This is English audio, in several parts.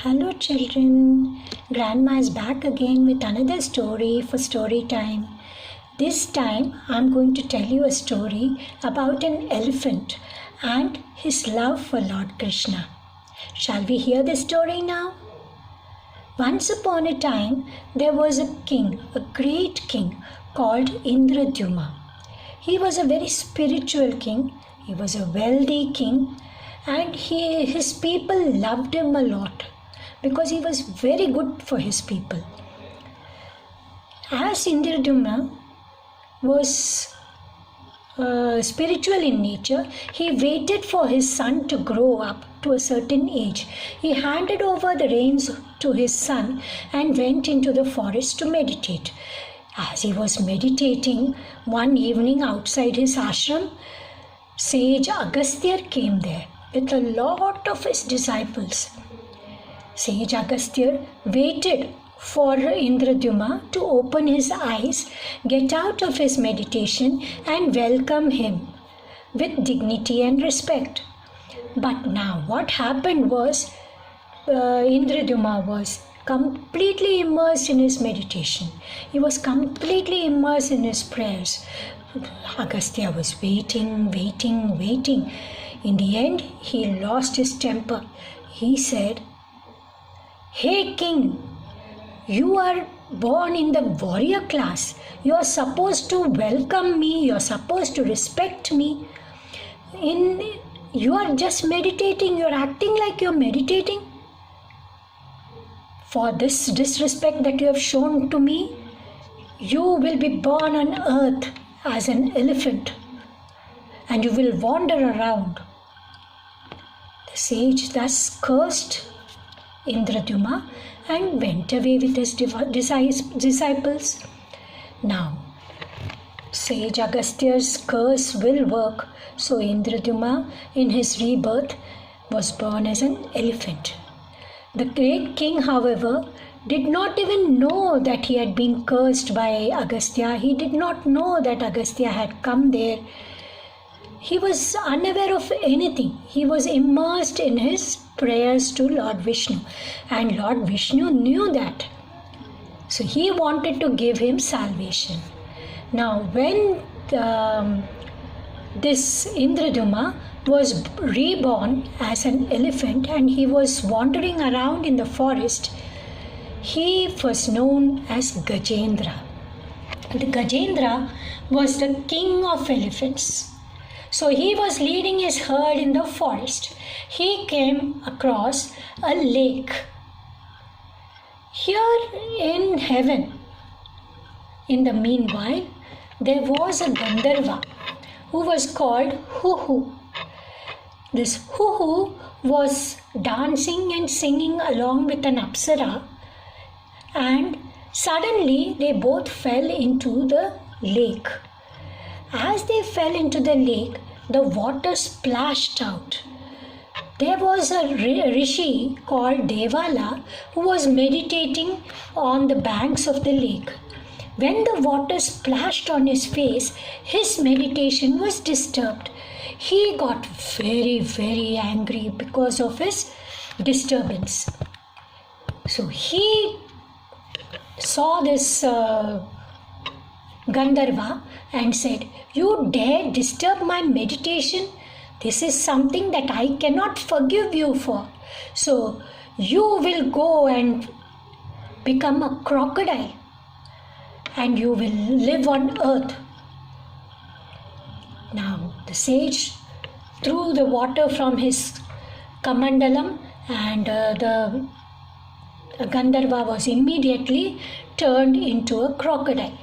Hello children, Grandma is back again with another story for story time. This time I'm going to tell you a story about an elephant and his love for Lord Krishna. Shall we hear the story now? Once upon a time there was a king, a great king called Indradyumna. He was a very spiritual king, he was a wealthy king, and his people loved him a lot because he was very good for his people. As Indradyumna was spiritual in nature, he waited for his son to grow up to a certain age. He handed over the reins to his son and went into the forest to meditate. As he was meditating one evening outside his ashram, sage Agastya came there with a lot of his disciples. Sage Agastya waited for Indradyumna to open his eyes, get out of his meditation and welcome him with dignity and respect. But now what happened was Indradyumna was completely immersed in his meditation. He was completely immersed in his prayers. Agastya was waiting. In the end, he lost his temper. He said, "Hey king, you are born in the warrior class. You are supposed to welcome me. You are supposed to respect me. You are just meditating. You are acting like you are meditating. For this disrespect that you have shown to me, you will be born on earth as an elephant and you will wander around." The sage thus cursed Indradyumna and went away with his disciples. Now, sage Agastya's curse will work, so Indradyumna in his rebirth was born as an elephant. The great king, however, did not even know that he had been cursed by Agastya. He did not know that Agastya had come there. He was unaware of anything. He was immersed in his prayers to Lord Vishnu, and Lord Vishnu knew that. So he wanted to give him salvation. Now, when this Indradyumna was reborn as an elephant and he was wandering around in the forest, he was known as Gajendra. The Gajendra was the king of elephants. So he was leading his herd in the forest. He came across a lake. Here in heaven, in the meanwhile, there was a Gandharva who was called Huhu. This Huhu was dancing and singing along with an Apsara, and suddenly they both fell into the lake. As they fell into the lake, the water splashed out. There was a rishi called Devala who was meditating on the banks of the lake. When the water splashed on his face, his meditation was disturbed. He got very angry because of his disturbance. So he saw this Gandharva and said, "You dare disturb my meditation? This is something that I cannot forgive you for. So you will go and become a crocodile and you will live on earth." Now the sage threw the water from his kamandalam and the Gandharva was immediately turned into a crocodile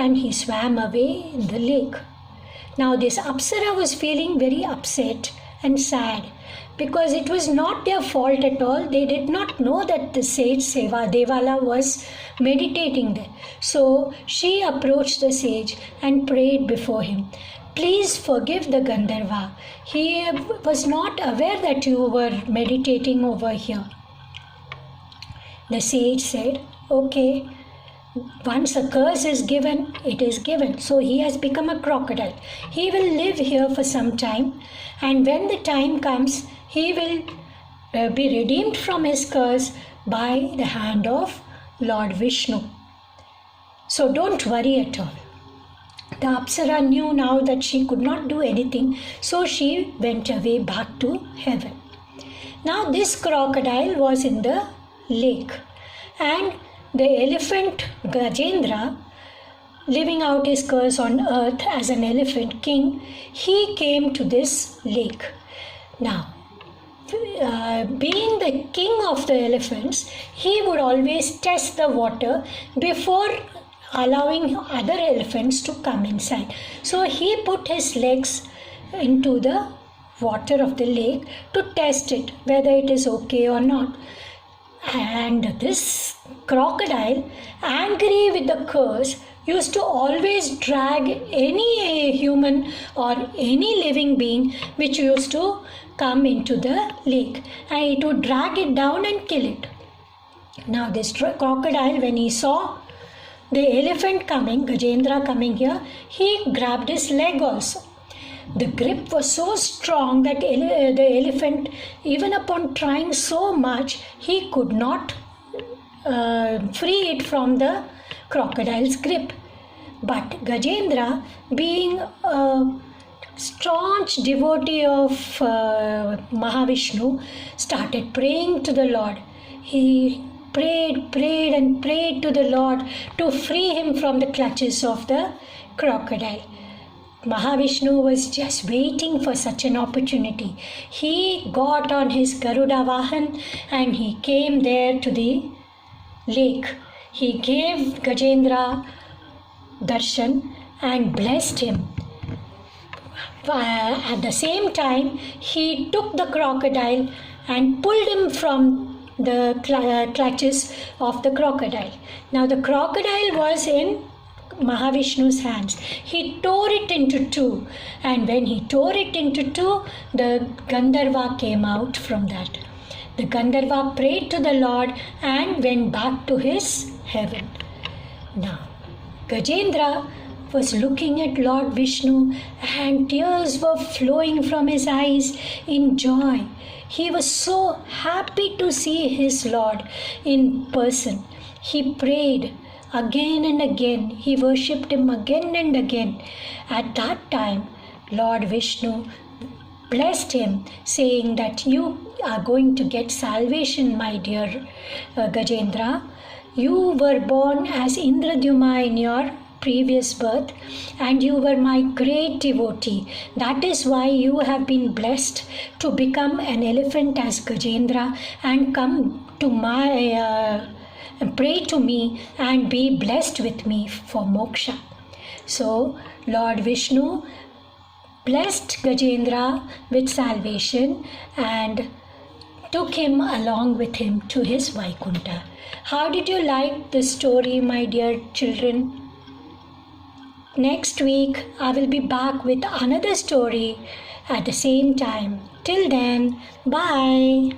and he swam away in the lake. Now this Apsara was feeling very upset and sad because it was not their fault at all. They did not know that the sage Devala was meditating there. So she approached the sage and prayed before him, "Please forgive the Gandharva. He was not aware that you were meditating over here." The sage said, "Okay, once a curse is given, it is given. So he has become a crocodile. He will live here for some time, and when the time comes, he will be redeemed from his curse by the hand of Lord Vishnu. So don't worry at all. The Apsara knew now that she could not do anything, so she went away back to heaven. Now this crocodile was in the lake, and the elephant Gajendra, living out his curse on earth as an elephant king, he came to this lake. Now, being the king of the elephants, he would always test the water before allowing other elephants to come inside. So he put his legs into the water of the lake to test it, whether it is okay or not. And this crocodile, angry with the curse, used to always drag any human or any living being which used to come into the lake, and it would drag it down and kill it. Now this crocodile, when he saw the elephant coming, Gajendra coming here, he grabbed his leg also. The grip was so strong that the elephant, even upon trying so much, he could not free it from the crocodile's grip. But Gajendra, being a staunch devotee of Mahavishnu, started praying to the Lord. He prayed to the Lord to free him from the clutches of the crocodile. Mahavishnu was just waiting for such an opportunity. He got on his Garuda Vahan and he came there to the lake. He gave Gajendra darshan and blessed him. At the same time, he took the crocodile and pulled him from the clutches of the crocodile. Now the crocodile was in Mahavishnu's hands. He tore it into two, and when he tore it into two, the Gandharva came out from that. The Gandharva prayed to the Lord and went back to his heaven. Now Gajendra was looking at Lord Vishnu and tears were flowing from his eyes in joy. He was so happy to see his Lord in person. He prayed again and again. He worshipped him again and again. At that time, Lord Vishnu blessed him, saying that you are going to get salvation, my dear Gajendra. You were born as Indradyuma in your previous birth, and you were my great devotee. That is why you have been blessed to become an elephant as Gajendra and come to my pray to me and be blessed with me for moksha. So Lord Vishnu blessed Gajendra with salvation and took him along with him to his Vaikunta. How did you like the story, my dear children? Next week I will be back with another story at the same time. Till then, bye.